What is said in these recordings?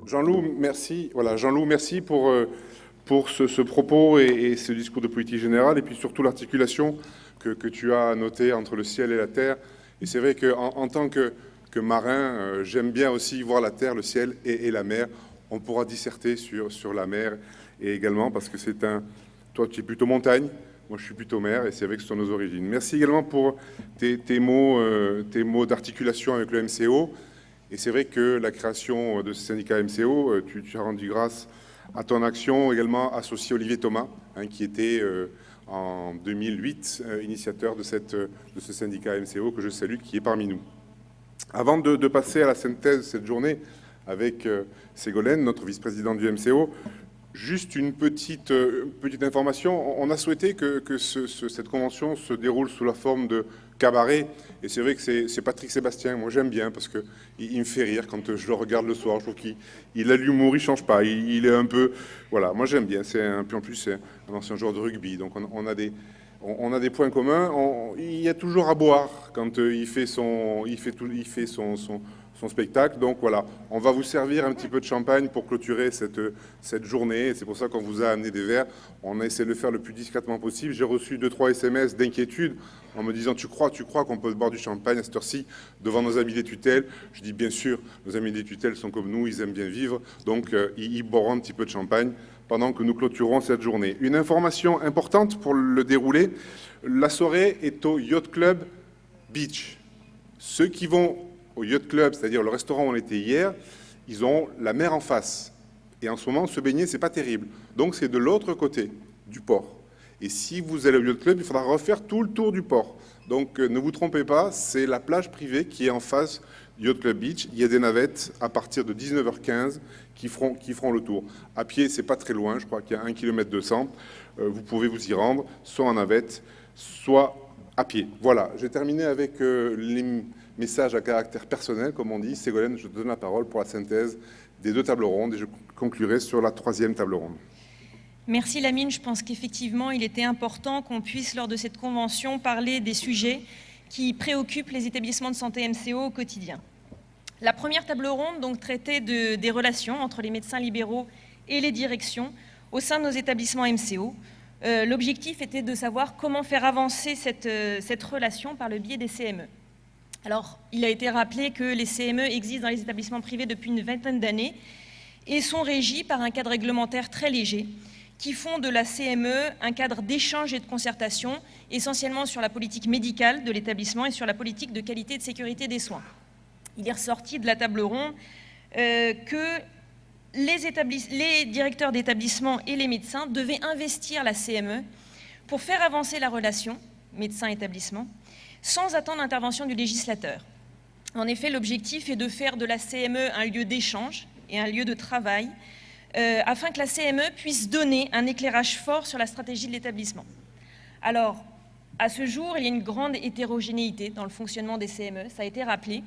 Jean-Loup, merci. Voilà, Jean-Loup, merci pour ce propos et ce discours de politique générale, et puis surtout l'articulation que tu as notée entre le ciel et la terre. Et c'est vrai qu'en tant que marin, j'aime bien aussi voir la terre, le ciel et la mer. On pourra disserter sur la mer, et également parce que c'est un... Toi, tu es plutôt montagne, moi je suis plutôt mer, et c'est vrai que ce sont nos origines. Merci également pour tes mots d'articulation avec le MCO. Et c'est vrai que la création de ce syndicat MCO, tu as rendu grâce à ton action également associée Olivier Thomas, qui était en 2008 initiateur de ce syndicat MCO que je salue, qui est parmi nous. Avant de passer à la synthèse de cette journée avec Ségolène, notre vice-présidente du MCO, juste une petite information. On a souhaité que cette convention se déroule sous la forme de cabaret. Et c'est vrai que c'est Patrick Sébastien. Moi, j'aime bien parce qu'il me fait rire quand je le regarde le soir. Je trouve qu'il a l'humour, il ne change pas. Il est un peu... Voilà, moi, j'aime bien. En plus, c'est un ancien joueur de rugby. Donc, on a des points communs. Il y a toujours à boire quand il fait son spectacle. Donc voilà, on va vous servir un petit peu de champagne pour clôturer cette journée. C'est pour ça qu'on vous a amené des verres. On a essayé de le faire le plus discrètement possible. J'ai reçu 2-3 SMS d'inquiétude en me disant « Tu crois qu'on peut boire du champagne à cette heure-ci devant nos amis des tutelles ?» Je dis « Bien sûr, nos amis des tutelles sont comme nous, ils aiment bien vivre. Donc ils boiront un petit peu de champagne pendant que nous clôturons cette journée. » Une information importante pour le dérouler, la soirée est au Yacht Club Beach. Ceux qui vont au Yacht Club, c'est-à-dire le restaurant où on était hier, ils ont la mer en face. Et en ce moment, se baigner, c'est pas terrible. Donc c'est de l'autre côté du port. Et si vous allez au Yacht Club, il faudra refaire tout le tour du port. Donc ne vous trompez pas, c'est la plage privée qui est en face du Yacht Club Beach. Il y a des navettes à partir de 19h15 qui feront le tour. À pied, c'est pas très loin, je crois qu'il y a 1,2 km. Vous pouvez vous y rendre, soit en navette, soit à pied. Voilà, j'ai terminé avec les messages à caractère personnel, comme on dit. Ségolène, je te donne la parole pour la synthèse des 2 tables rondes et je conclurai sur la 3e table ronde. Merci Lamine. Je pense qu'effectivement, il était important qu'on puisse, lors de cette convention, parler des sujets qui préoccupent les établissements de santé MCO au quotidien. La première table ronde donc, traitait des relations entre les médecins libéraux et les directions au sein de nos établissements MCO. L'objectif était de savoir comment faire avancer cette relation par le biais des CME. Alors, il a été rappelé que les CME existent dans les établissements privés depuis une vingtaine d'années et sont régis par un cadre réglementaire très léger qui font de la CME un cadre d'échange et de concertation, essentiellement sur la politique médicale de l'établissement et sur la politique de qualité et de sécurité des soins. Il est ressorti de la table ronde que les directeurs d'établissement et les médecins devaient investir la CME pour faire avancer la relation médecin-établissement sans attendre l'intervention du législateur. En effet, l'objectif est de faire de la CME un lieu d'échange et un lieu de travail afin que la CME puisse donner un éclairage fort sur la stratégie de l'établissement. Alors, à ce jour, il y a une grande hétérogénéité dans le fonctionnement des CME, ça a été rappelé,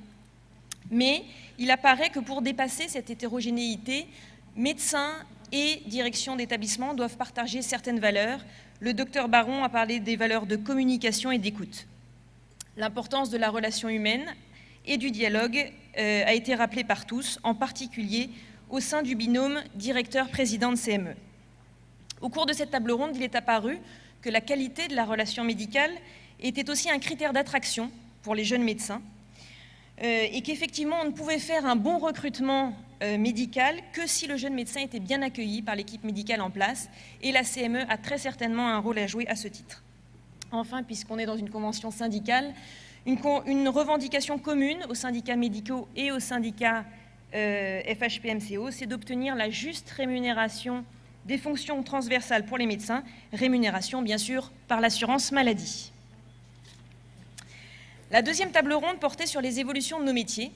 mais il apparaît que pour dépasser cette hétérogénéité, médecins et direction d'établissement doivent partager certaines valeurs. Le docteur Baron a parlé des valeurs de communication et d'écoute. L'importance de la relation humaine et du dialogue a été rappelée par tous, en particulier au sein du binôme directeur-président de CME. Au cours de cette table ronde, il est apparu que la qualité de la relation médicale était aussi un critère d'attraction pour les jeunes médecins et qu'effectivement, on ne pouvait faire un bon recrutement médical que si le jeune médecin était bien accueilli par l'équipe médicale en place, et la CME a très certainement un rôle à jouer à ce titre. Enfin, puisqu'on est dans une convention syndicale, une revendication commune aux syndicats médicaux et aux syndicats FHP-MCO, c'est d'obtenir la juste rémunération des fonctions transversales pour les médecins, rémunération bien sûr par l'assurance maladie. La deuxième table ronde portait sur les évolutions de nos métiers,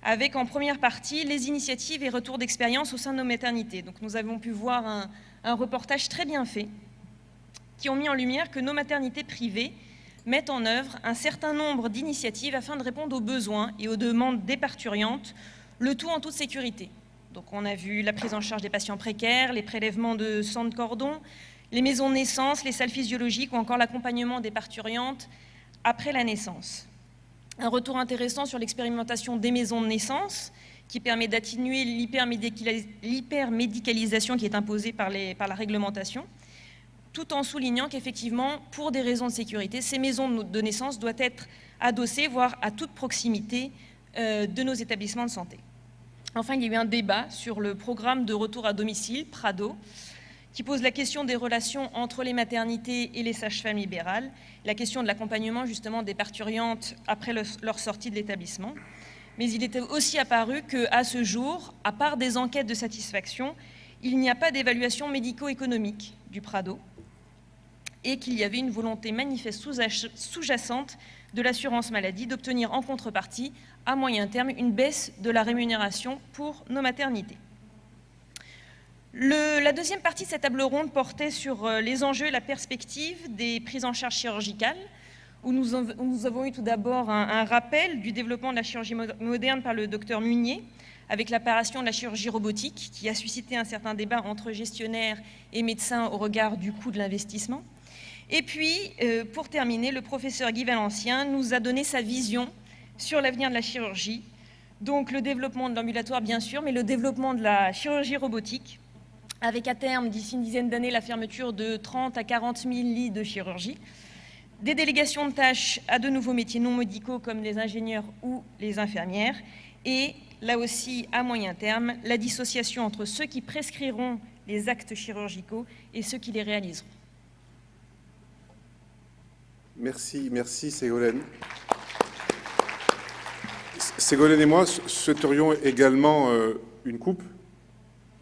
avec en première partie les initiatives et retours d'expérience au sein de nos maternités. Donc nous avons pu voir un reportage très bien fait, qui ont mis en lumière que nos maternités privées mettent en œuvre un certain nombre d'initiatives afin de répondre aux besoins et aux demandes des parturientes, le tout en toute sécurité. Donc on a vu la prise en charge des patients précaires, les prélèvements de sang de cordon, les maisons de naissance, les salles physiologiques ou encore l'accompagnement des parturientes après la naissance. Un retour intéressant sur l'expérimentation des maisons de naissance qui permet d'atténuer l'hypermédicalisation qui est imposée par la réglementation, tout en soulignant qu'effectivement, pour des raisons de sécurité, ces maisons de naissance doivent être adossées, voire à toute proximité de nos établissements de santé. Enfin, il y a eu un débat sur le programme de retour à domicile, PRADO, qui pose la question des relations entre les maternités et les sages-femmes libérales, la question de l'accompagnement justement des parturientes après leur sortie de l'établissement. Mais il était aussi apparu qu'à ce jour, à part des enquêtes de satisfaction, il n'y a pas d'évaluation médico-économique du PRADO et qu'il y avait une volonté manifeste sous-jacente de l'assurance maladie d'obtenir en contrepartie, à moyen terme, une baisse de la rémunération pour nos maternités. La deuxième partie de cette table ronde portait sur les enjeux et la perspective des prises en charge chirurgicales, où nous avons eu tout d'abord un rappel du développement de la chirurgie moderne par le docteur Munier, avec l'apparition de la chirurgie robotique, qui a suscité un certain débat entre gestionnaires et médecins au regard du coût de l'investissement. Et puis, pour terminer, le professeur Guy Valencien nous a donné sa vision sur l'avenir de la chirurgie, donc le développement de l'ambulatoire bien sûr, mais le développement de la chirurgie robotique, avec à terme, d'ici une dizaine d'années, la fermeture de 30 à 40 000 lits de chirurgie, des délégations de tâches à de nouveaux métiers non médicaux comme les ingénieurs ou les infirmières, et là aussi, à moyen terme, la dissociation entre ceux qui prescriront les actes chirurgicaux et ceux qui les réaliseront. Merci Ségolène. Ségolène et moi souhaiterions également une coupe,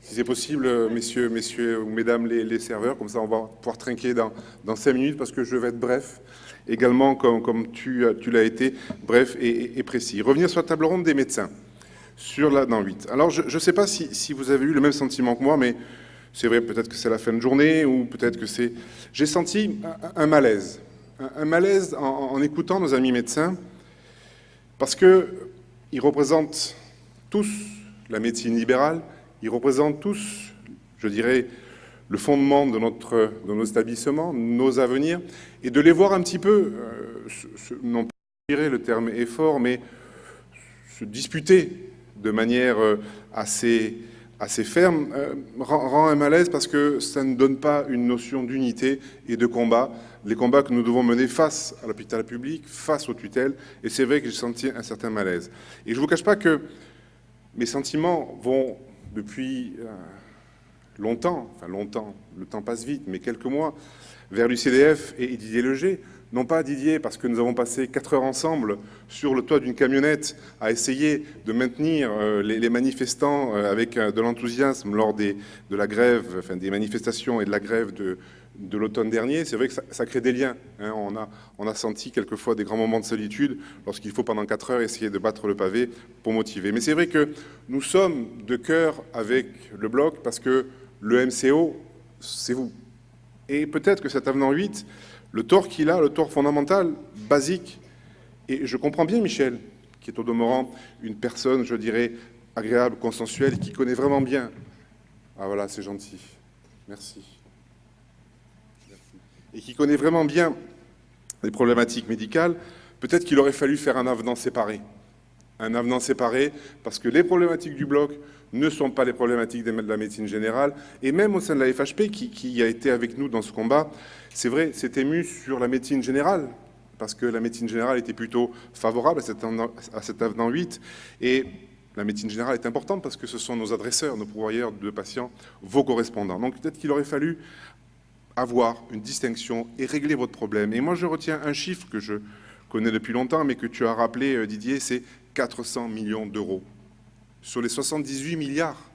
si c'est possible, messieurs ou mesdames les serveurs, comme ça on va pouvoir trinquer dans 5 minutes, parce que je vais être bref, également comme tu l'as été, bref et précis. Revenir sur la table ronde des médecins, dans 8. Alors je ne sais pas si vous avez eu le même sentiment que moi, mais c'est vrai, peut-être que c'est la fin de journée, ou peut-être que c'est... J'ai senti un malaise. Un malaise en écoutant nos amis médecins, parce qu'ils représentent tous la médecine libérale, ils représentent tous, je dirais, le fondement de nos établissements, nos avenirs, et de les voir un petit peu, non pas le terme est fort, mais se disputer de manière assez ferme, rend un malaise, parce que ça ne donne pas une notion d'unité et de combat, les combats que nous devons mener face à l'hôpital public, face aux tutelles, et c'est vrai que j'ai senti un certain malaise. Et je ne vous cache pas que mes sentiments vont depuis longtemps, le temps passe vite, mais quelques mois, vers l'UCDF et Didier Leger. Non pas Didier, parce que nous avons passé 4 heures ensemble sur le toit d'une camionnette à essayer de maintenir les manifestants avec de l'enthousiasme lors de la grève, enfin des manifestations et de la grève de l'automne dernier. C'est vrai que ça crée des liens. Hein. On a senti quelquefois des grands moments de solitude lorsqu'il faut pendant 4 heures essayer de battre le pavé pour motiver. Mais c'est vrai que nous sommes de cœur avec le Bloc, parce que le MCO, c'est vous. Et peut-être que cet avenant 8, le tort qu'il a, le tort fondamental, basique, et je comprends bien Michel, qui est au demeurant une personne, je dirais, agréable, consensuelle, et qui connaît vraiment bien. Ah voilà, c'est gentil. Merci. Et qui connaît vraiment bien les problématiques médicales, peut-être qu'il aurait fallu faire un avenant séparé. Un avenant séparé, parce que les problématiques du Bloc ne sont pas les problématiques de la médecine générale, et même au sein de la FHP, qui a été avec nous dans ce combat, c'est vrai, s'est ému sur la médecine générale, parce que la médecine générale était plutôt favorable à cet avenant 8, et la médecine générale est importante parce que ce sont nos adresseurs, nos pourvoyeurs de patients, vos correspondants. Donc peut-être qu'il aurait fallu avoir une distinction et régler votre problème. Et moi, je retiens un chiffre que je connais depuis longtemps, mais que tu as rappelé, Didier, c'est 400 millions d'euros. Sur les 78 milliards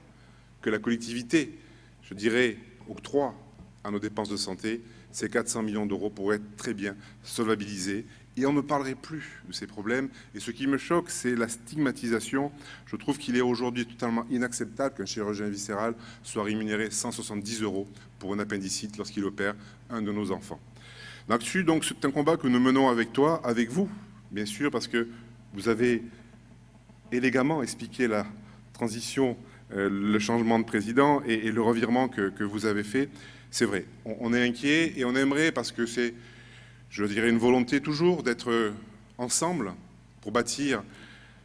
que la collectivité, je dirais, octroie à nos dépenses de santé, ces 400 millions d'euros pourraient être très bien solvabilisés, et on ne parlerait plus de ces problèmes. Et ce qui me choque, c'est la stigmatisation. Je trouve qu'il est aujourd'hui totalement inacceptable qu'un chirurgien viscéral soit rémunéré 170 € pour un appendicite lorsqu'il opère un de nos enfants. Là-dessus, donc, c'est un combat que nous menons avec toi, avec vous, bien sûr, parce que vous avez élégamment expliqué la transition, le changement de président et le revirement que vous avez fait. C'est vrai, on est inquiet et on aimerait, parce que c'est, je dirais, une volonté toujours d'être ensemble pour bâtir,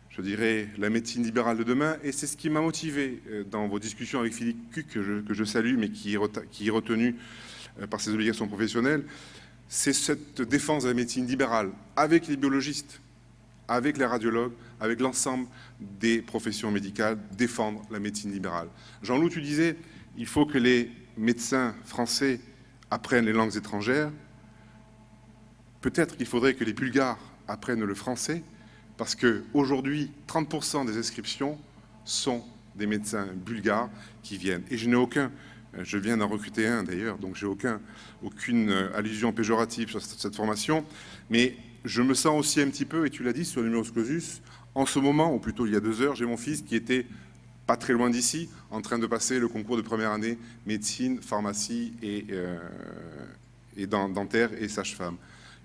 je je dirais, la médecine libérale de demain. Et c'est ce qui m'a motivé dans vos discussions avec Philippe Cuc, que je salue, mais qui est retenu par ses obligations professionnelles. C'est cette défense de la médecine libérale avec les biologistes, avec les radiologues, avec l'ensemble des professions médicales, défendre la médecine libérale. Jean-Loup, tu disais, il faut que les médecins français apprennent les langues étrangères. Peut-être qu'il faudrait que les Bulgares apprennent le français, parce qu'aujourd'hui, 30% des inscriptions sont des médecins bulgares qui viennent. Et je n'ai aucun, je viens d'en recruter un d'ailleurs, donc j'ai aucune allusion péjorative sur cette formation, mais je me sens aussi un petit peu, et tu l'as dit sur le numerus clausus, en ce moment, ou plutôt il y a 2 heures, j'ai mon fils qui était pas très loin d'ici, en train de passer le concours de première année, médecine, pharmacie et dentaire et sage-femme.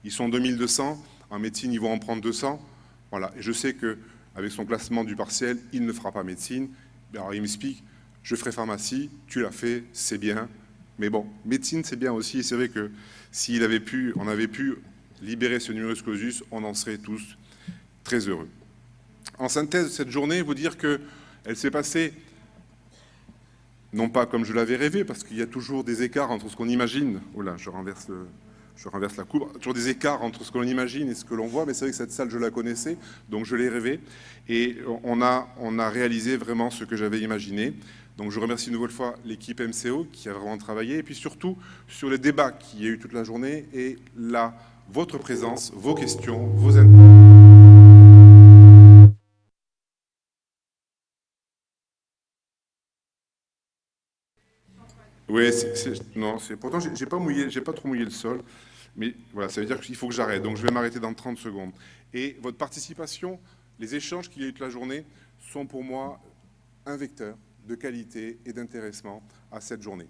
Ils sont 2200, en médecine ils vont en prendre 200, voilà. Et je sais qu'avec son classement du partiel, il ne fera pas médecine. Alors il m'explique, je ferai pharmacie, tu l'as fait, c'est bien, mais bon, médecine c'est bien aussi, et c'est vrai que si on avait pu libérer ce numerus clausus, on en serait tous très heureux. En synthèse de cette journée, vous dire qu'elle s'est passée, non pas comme je l'avais rêvé, parce qu'il y a toujours des écarts entre ce qu'on imagine, oh là, je renverse la coupe, toujours des écarts entre ce que l'on imagine et ce que l'on voit, mais c'est vrai que cette salle, je la connaissais, donc je l'ai rêvé, et on a réalisé vraiment ce que j'avais imaginé. Donc je remercie une nouvelle fois l'équipe MCO qui a vraiment travaillé, et puis surtout sur les débats qu'il y a eu toute la journée, et là, votre présence, vos questions, vos inputs. Oui, non, pourtant j'ai pas trop mouillé le sol, mais voilà, ça veut dire qu'il faut que j'arrête. Donc je vais m'arrêter dans 30 secondes. Et votre participation, les échanges qu'il y a eu toute la journée, sont pour moi un vecteur de qualité et d'intéressement à cette journée.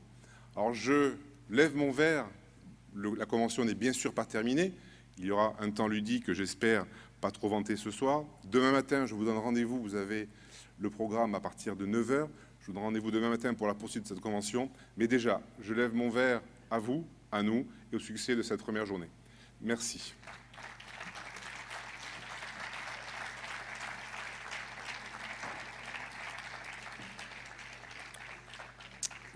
Alors je lève mon verre. La convention n'est bien sûr pas terminée. Il y aura un temps ludique que j'espère pas trop vanté ce soir. Demain matin, je vous donne rendez-vous. Vous avez le programme à partir de 9 h. Je vous donne rendez-vous demain matin pour la poursuite de cette convention. Mais déjà, je lève mon verre à vous, à nous et au succès de cette première journée. Merci.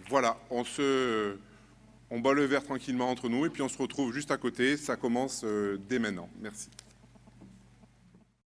Voilà, on bat le verre tranquillement entre nous et puis on se retrouve juste à côté. Ça commence dès maintenant. Merci.